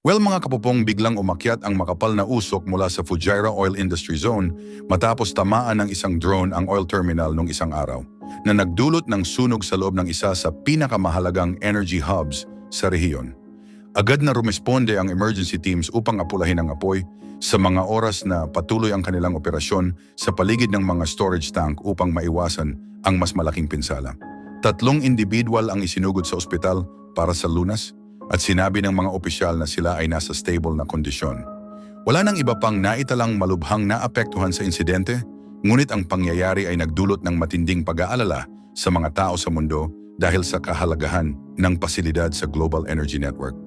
Well mga kapupong, biglang umakyat ang makapal na usok mula sa Fujairah Oil Industry Zone matapos tamaan ng isang drone ang oil terminal noong isang araw na nagdulot ng sunog sa loob ng isa sa pinakamahalagang energy hubs sa rehiyon. Agad na rumisponde ang emergency teams upang apulahin ang apoy sa mga oras na patuloy ang kanilang operasyon sa paligid ng mga storage tank upang maiwasan ang mas malaking pinsala. 3 individual ang isinugod sa ospital para sa lunas at sinabi ng mga opisyal na sila ay nasa stable na kondisyon. Wala nang iba pang naitalang malubhang naapektuhan sa insidente, ngunit ang pangyayari ay nagdulot ng matinding pag-aalala sa mga tao sa mundo dahil sa kahalagahan ng pasilidad sa Global Energy Network.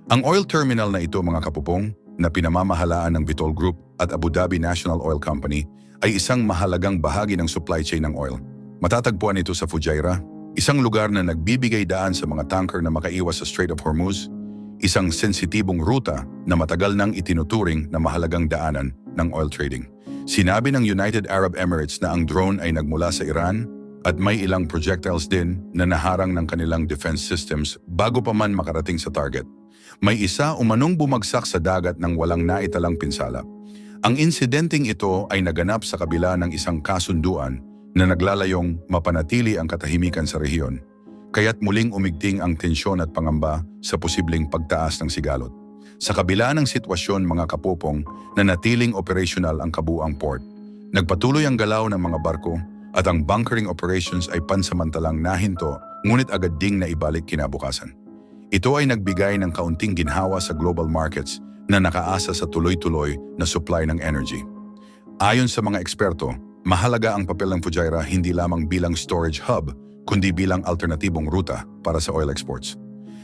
Ang oil terminal na ito mga kapupong na pinamamahalaan ng Vitol Group at Abu Dhabi National Oil Company ay isang mahalagang bahagi ng supply chain ng oil. Matatagpuan ito sa Fujairah, isang lugar na nagbibigay daan sa mga tanker na makaiwas sa Strait of Hormuz, isang sensitibong ruta na matagal nang itinuturing na mahalagang daanan ng oil trading. Sinabi ng United Arab Emirates na ang drone ay nagmula sa Iran at may ilang projectiles din na naharang ng kanilang defense systems bago pa man makarating sa target. May isa umanong bumagsak sa dagat ng walang naitalang pinsala. Ang insidenteng ito ay naganap sa kabila ng isang kasunduan na naglalayong mapanatili ang katahimikan sa rehiyon, kaya't muling umigting ang tensyon at pangamba sa posibleng pagtaas ng sigalot. Sa kabila ng sitwasyon mga kapupong na natiling operational ang kabuang port, nagpatuloy ang galaw ng mga barko at ang bunkering operations ay pansamantalang nahinto ngunit agad ding naibalik kinabukasan. Ito ay nagbigay ng kaunting ginhawa sa global markets na nakaasa sa tuloy-tuloy na supply ng energy. Ayon sa mga eksperto, mahalaga ang papel ng Fujairah hindi lamang bilang storage hub, kundi bilang alternatibong ruta para sa oil exports.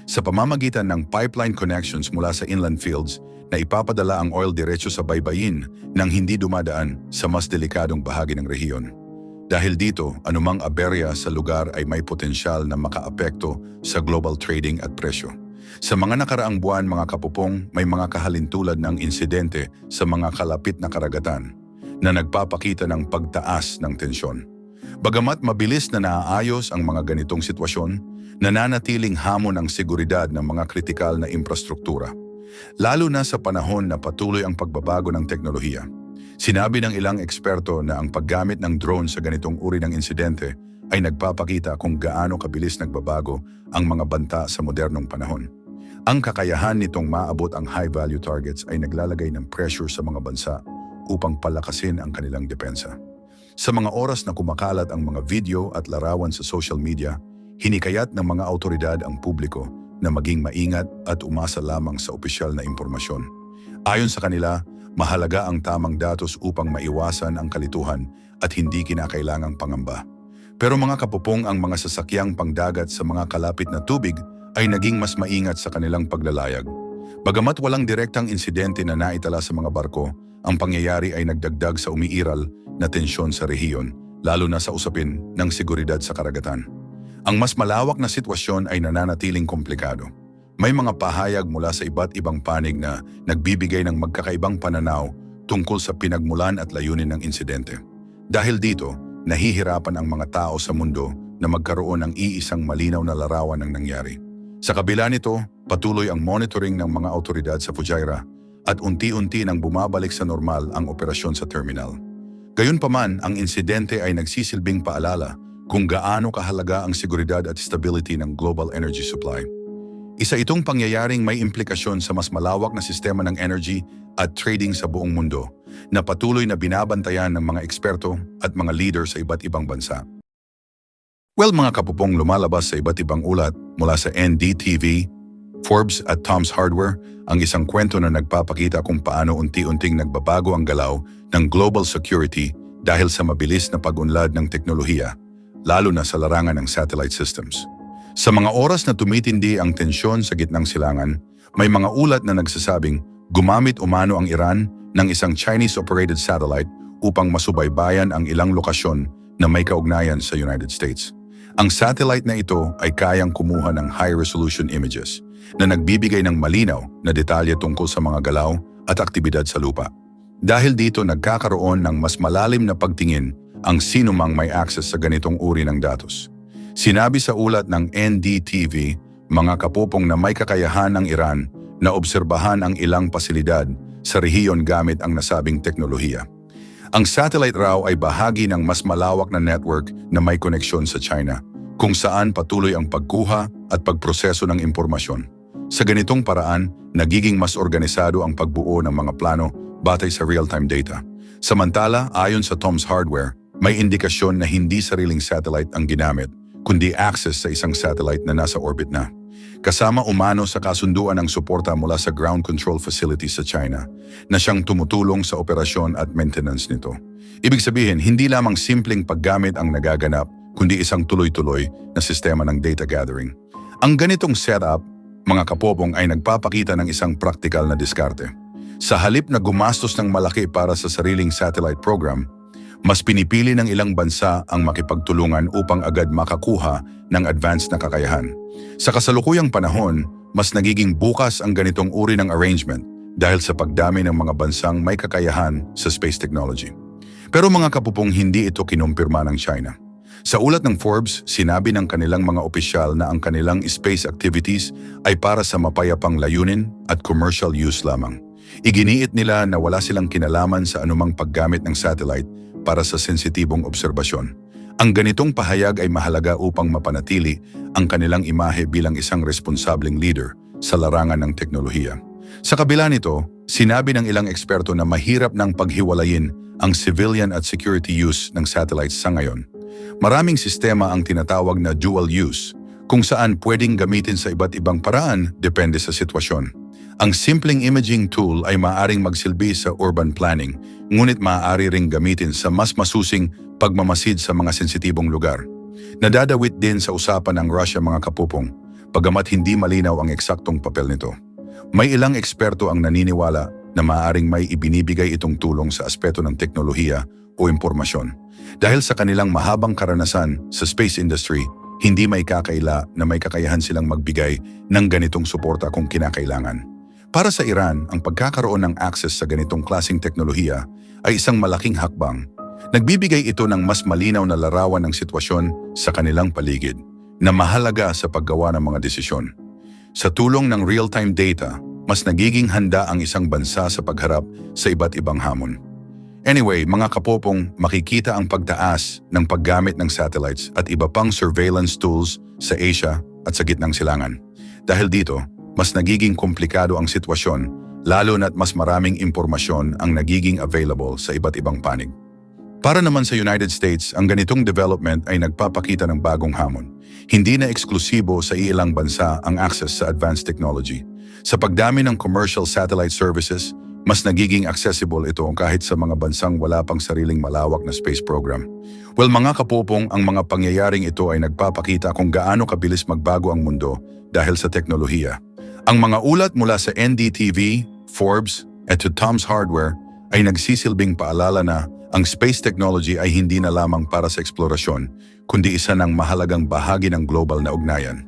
Sa pamamagitan ng pipeline connections mula sa inland fields na ipapadala ang oil diretso sa baybayin nang hindi dumadaan sa mas delikadong bahagi ng rehiyon. Dahil dito, anumang aberya sa lugar ay may potensyal na makaapekto sa global trading at presyo. Sa mga nakaraang buwan mga kapupong, may mga kahalintulad ng insidente sa mga kalapit na karagatan na nagpapakita ng pagtaas ng tensyon. Bagamat mabilis na naaayos ang mga ganitong sitwasyon, nananatiling hamon ang seguridad ng mga kritikal na infrastruktura, lalo na sa panahon na patuloy ang pagbabago ng teknolohiya. Sinabi ng ilang eksperto na ang paggamit ng drone sa ganitong uri ng insidente ay nagpapakita kung gaano kabilis nagbabago ang mga banta sa modernong panahon. Ang kakayahan nitong maabot ang high-value targets ay naglalagay ng pressure sa mga bansa upang palakasin ang kanilang depensa. Sa mga oras na kumakalat ang mga video at larawan sa social media, hinikayat ng mga autoridad ang publiko na maging maingat at umasa lamang sa opisyal na impormasyon. Ayon sa kanila, mahalaga ang tamang datos upang maiwasan ang kalituhan at hindi kinakailangang pangamba. Pero mga kapupong, ang mga sasakyang pangdagat sa mga kalapit na tubig ay naging mas maingat sa kanilang paglalayag. Bagamat walang direktang insidente na naitala sa mga barko, ang pangyayari ay nagdagdag sa umiiral na tensyon sa rehiyon, lalo na sa usapin ng seguridad sa karagatan. Ang mas malawak na sitwasyon ay nananatiling komplikado. May mga pahayag mula sa iba't ibang panig na nagbibigay ng magkakaibang pananaw tungkol sa pinagmulan at layunin ng insidente. Dahil dito, nahihirapan ang mga tao sa mundo na magkaroon ng iisang malinaw na larawan ng nangyari. Sa kabila nito, patuloy ang monitoring ng mga autoridad sa Fujairah at unti-unti nang bumabalik sa normal ang operasyon sa terminal. Gayunpaman, ang insidente ay nagsisilbing paalala kung gaano kahalaga ang seguridad at stability ng global energy supply. Isa itong pangyayaring may implikasyon sa mas malawak na sistema ng energy at trading sa buong mundo na patuloy na binabantayan ng mga eksperto at mga leader sa iba't ibang bansa. Well mga kapupong, lumalabas sa iba't ibang ulat mula sa NDTV, Forbes at Tom's Hardware ang isang kwento na nagpapakita kung paano unti-unting nagbabago ang galaw ng global security dahil sa mabilis na pag-unlad ng teknolohiya, lalo na sa larangan ng satellite systems. Sa mga oras na tumitindi ang tensyon sa gitnang silangan, may mga ulat na nagsasabing gumamit umano ang Iran ng isang Chinese-operated satellite upang masubaybayan ang ilang lokasyon na may kaugnayan sa United States. Ang satellite na ito ay kayang kumuha ng high-resolution images na nagbibigay ng malinaw na detalye tungkol sa mga galaw at aktibidad sa lupa. Dahil dito nagkakaroon ng mas malalim na pagtingin ang sinumang may access sa ganitong uri ng datos. Sinabi sa ulat ng NDTV, mga kapupong na may kakayahan ng Iran na obserbahan ang ilang pasilidad sa rehiyon gamit ang nasabing teknolohiya. Ang satellite raw ay bahagi ng mas malawak na network na may koneksyon sa China, kung saan patuloy ang pagkuha at pagproseso ng impormasyon. Sa ganitong paraan, nagiging mas organisado ang pagbuo ng mga plano batay sa real-time data. Samantala, ayon sa Tom's Hardware, may indikasyon na hindi sariling satellite ang ginamit, kundi access sa isang satellite na nasa orbit na. Kasama umano sa kasunduan ng suporta mula sa ground control facility sa China na siyang tumutulong sa operasyon at maintenance nito. Ibig sabihin, hindi lamang simpleng paggamit ang nagaganap, kundi isang tuloy-tuloy na sistema ng data gathering. Ang ganitong setup, mga kapopong, ay nagpapakita ng isang praktikal na diskarte. Sa halip na gumastos ng malaki para sa sariling satellite program, mas pinipili ng ilang bansa ang makipagtulungan upang agad makakuha ng advanced na kakayahan. Sa kasalukuyang panahon, mas nagiging bukas ang ganitong uri ng arrangement dahil sa pagdami ng mga bansang may kakayahan sa space technology. Pero mga kapupong, hindi ito kinumpirma ng China. Sa ulat ng Forbes, sinabi ng kanilang mga opisyal na ang kanilang space activities ay para sa mapayapang layunin at commercial use lamang. Iginiit nila na wala silang kinalaman sa anumang paggamit ng satellite para sa sensitibong obserbasyon. Ang ganitong pahayag ay mahalaga upang mapanatili ang kanilang imahe bilang isang responsableng leader sa larangan ng teknolohiya. Sa kabila nito, sinabi ng ilang eksperto na mahirap nang paghiwalayin ang civilian at security use ng satellites sa ngayon. Maraming sistema ang tinatawag na dual use, kung saan pwedeng gamitin sa iba't ibang paraan depende sa sitwasyon. Ang simpleng imaging tool ay maaaring magsilbi sa urban planning, ngunit maaari ring gamitin sa mas masusing pagmamasid sa mga sensitibong lugar. Nadadawit din sa usapan ng Russia, mga kapupong, pagamat hindi malinaw ang eksaktong papel nito. May ilang eksperto ang naniniwala na maaaring may ibinibigay itong tulong sa aspeto ng teknolohiya o impormasyon. Dahil sa kanilang mahabang karanasan sa space industry, hindi may kakaila na may kakayahan silang magbigay ng ganitong suporta kung kinakailangan. Para sa Iran, ang pagkakaroon ng access sa ganitong klaseng teknolohiya ay isang malaking hakbang. Nagbibigay ito ng mas malinaw na larawan ng sitwasyon sa kanilang paligid na mahalaga sa paggawa ng mga desisyon. Sa tulong ng real-time data, mas nagiging handa ang isang bansa sa pagharap sa iba't ibang hamon. Anyway, mga kapopong, makikita ang pagtaas ng paggamit ng satellites at iba pang surveillance tools sa Asia at sa gitnang silangan. Dahil dito, mas nagiging komplikado ang sitwasyon, lalo na't mas maraming impormasyon ang nagiging available sa iba't ibang panig. Para naman sa United States, ang ganitong development ay nagpapakita ng bagong hamon. Hindi na eksklusibo sa ilang bansa ang access sa advanced technology. Sa pagdami ng commercial satellite services, mas nagiging accessible ito kahit sa mga bansang wala pang sariling malawak na space program. Well, mga kapopong, ang mga pangyayaring ito ay nagpapakita kung gaano kabilis magbago ang mundo dahil sa teknolohiya. Ang mga ulat mula sa NDTV, Forbes, at to Tom's Hardware ay nagsisilbing paalala na ang space technology ay hindi na lamang para sa eksplorasyon, kundi isa ng mahalagang bahagi ng global na ugnayan.